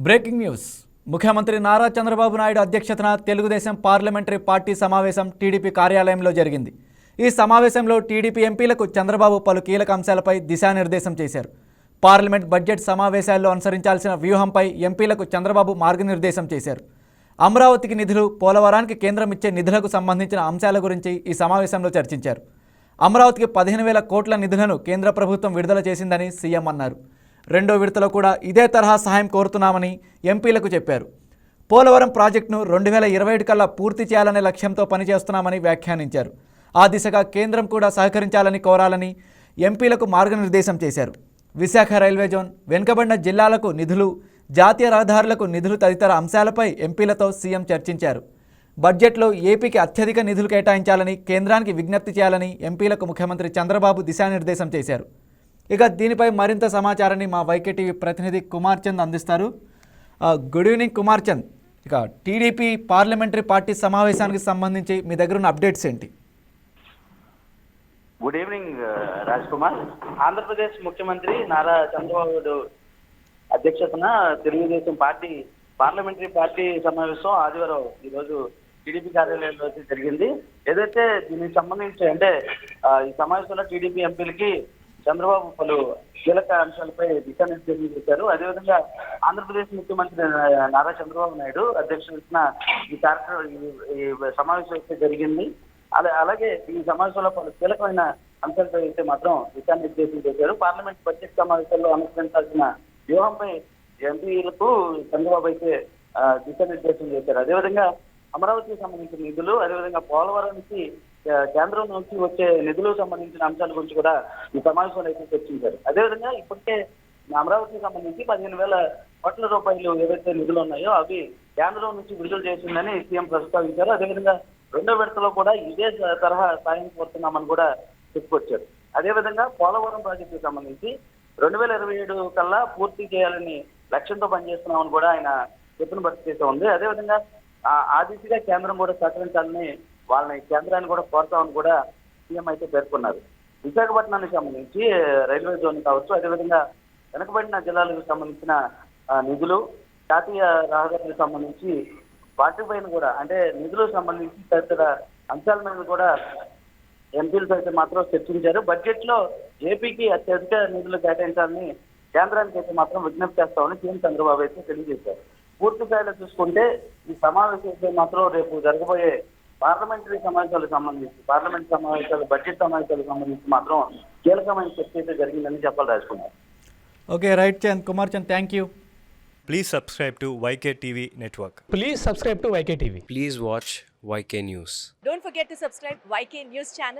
Breaking news. ముఖ్యమంత్రి నారా చంద్రబాబు నాయుడు అధ్యక్షతన Telugu Desam parliamentary party సమావేశం టీడీపీ కార్యాలయంలో జరిగింది. ఈ సమావేశంలో టీడీపీ ఎంపీలకు చంద్రబాబు పలు కీలక అంశాలపై దిశానిర్దేశం చేశారు. పార్లమెంట్ బడ్జెట్ సమావేశాల్లో అనుసరించాల్సిన వ్యూహంపై ఎంపీలకు చంద్రబాబు మార్గనిర్దేశం చేశారు. అమరావతికి నిధులు, పోలవరానికి కేంద్రం ఇచ్చే నిధులకు సంబంధించిన అంశాల గురించి ఈ సమావేశంలో చర్చించారు. అమరావతికి 15,000 కోట్ల నిధులను కేంద్ర ప్రభుత్వం విడుదల చేసిందని సీఎం అన్నారు. రెండో విడతలో కూడా ఇదే తరహా సహాయం కోరుతున్నామని ఎంపీలకు చెప్పారు. పోలవరం ప్రాజెక్టును 2027 కల్లా పూర్తి చేయాలనే లక్ష్యంతో పనిచేస్తున్నామని వ్యాఖ్యానించారు. ఆ దిశగా కేంద్రం కూడా సహకరించాలని కోరాలని ఎంపీలకు మార్గనిర్దేశం చేశారు. విశాఖ రైల్వే జోన్, వెనుకబడిన జిల్లాలకు నిధులు, జాతీయ రహదారులకు నిధులు తదితర అంశాలపై ఎంపీలతో సీఎం చర్చించారు. బడ్జెట్లో ఏపీకి అత్యధిక నిధులు కేటాయించాలని కేంద్రానికి విజ్ఞప్తి చేయాలని ఎంపీలకు ముఖ్యమంత్రి చంద్రబాబు దిశానిర్దేశం చేశారు. ఇక దీనిపై మరింత సమాచారాన్ని మా వైకే టీవీ ప్రతినిధి కుమార్ చంద్ అందిస్తారు. Good evening Kumar Chand. ఇక టీడీపీ పార్లమెంటరీ పార్టీ సమావేశానికి సంబంధించి మీ దగ్గర ఉన్న అప్డేట్స్ ఏంటి? Good evening Raj Kumar. ఆంధ్రప్రదేశ్ ముఖ్యమంత్రి నారా చంద్రబాబు అధ్యక్షతన తెలుగుదేశం పార్టీ పార్లమెంటరీ పార్టీ సమావేశం ఆదివారం ఈరోజు టీడీపీ కార్యాలయంలో జరిగింది. ఏదైతే దీనికి సంబంధించి అంటే ఈ సమావేశంలో టీడీపీ ఎంపీలకి చంద్రబాబు పలు కీలక అంశాలపై దిశానిర్దేశం చేశారు. అదేవిధంగా ఆంధ్రప్రదేశ్ ముఖ్యమంత్రి నారా చంద్రబాబు నాయుడు అధ్యక్షతన ఈ కార్యక్రమం ఈ సమావేశం జరిగింది. అలాగే ఈ సమావేశంలో పలు కీలకమైన అంశాలపై అయితే మాత్రం దిశానిర్దేశం చేశారు. పార్లమెంట్ బడ్జెట్ సమావేశాల్లో అనుసరించాల్సిన వ్యూహంపై ఎంపీలకు చంద్రబాబు అయితే దిశానిర్దేశం చేశారు. అదేవిధంగా అమరావతికి సంబంధించిన నిధులు, అదేవిధంగా పోలవరానికి కేంద్రం నుంచి వచ్చే నిధులకు సంబంధించిన అంశాల గురించి కూడా ఈ సమావేశంలో అయితే చర్చించారు. అదేవిధంగా ఇప్పటికే అమరావతికి సంబంధించి 15,000 కోట్ల రూపాయలు ఏవైతే నిధులు ఉన్నాయో అవి కేంద్రం నుంచి విడుదల చేసిందని సీఎం ప్రస్తావించారు. అదేవిధంగా రెండో విడతలో కూడా ఇదే తరహా సాయం కోరుతున్నామని కూడా చెప్పుకొచ్చారు. అదేవిధంగా పోలవరం ప్రాజెక్టుకు సంబంధించి 2027 కల్లా పూర్తి చేయాలని లక్ష్యంతో పనిచేస్తున్నామని కూడా ఆయన చెప్పిన పరిస్థితి ఉంది. అదేవిధంగా ఆ దిశగా కేంద్రం కూడా సహకరించాలని వాళ్ళని కేంద్రాన్ని కూడా కోరుతామని కూడా సీఎం అయితే పేర్కొన్నారు. విశాఖపట్నానికి సంబంధించి రైల్వే జోన్ కావచ్చు, అదేవిధంగా వెనకబడిన జిల్లాలకు సంబంధించిన నిధులు, జాతీయ రహదారులకు సంబంధించి వాటిపైన కూడా అంటే నిధులకు సంబంధించి తదితర అంశాల మీద కూడా ఎంపీలతో అయితే మాత్రం చర్చించారు. బడ్జెట్ లో ఏపీకి అత్యధిక నిధులు కేటాయించాలని కేంద్రానికి అయితే మాత్రం విజ్ఞప్తి చేస్తామని సీఎం చంద్రబాబు అయితే తెలియజేశారు. పూర్తి స్థాయిలో చూసుకుంటే ఈ సమావేశం మాత్రం రేపు జరగబోయే పార్లమెంటరీ సమావేశాలకు సంబంధించి బడ్జెట్ సమావేశాలకు సంబంధించి మాత్రం కీలకమైన చర్చ అయితే జరిగిందని చెప్పాలి Rajkumar. Okay, right Chand. Kumar Chand, thank you. Please subscribe to YK TV Network. Please subscribe to YK TV. Please watch YK News. Don't forget to subscribe YK News channel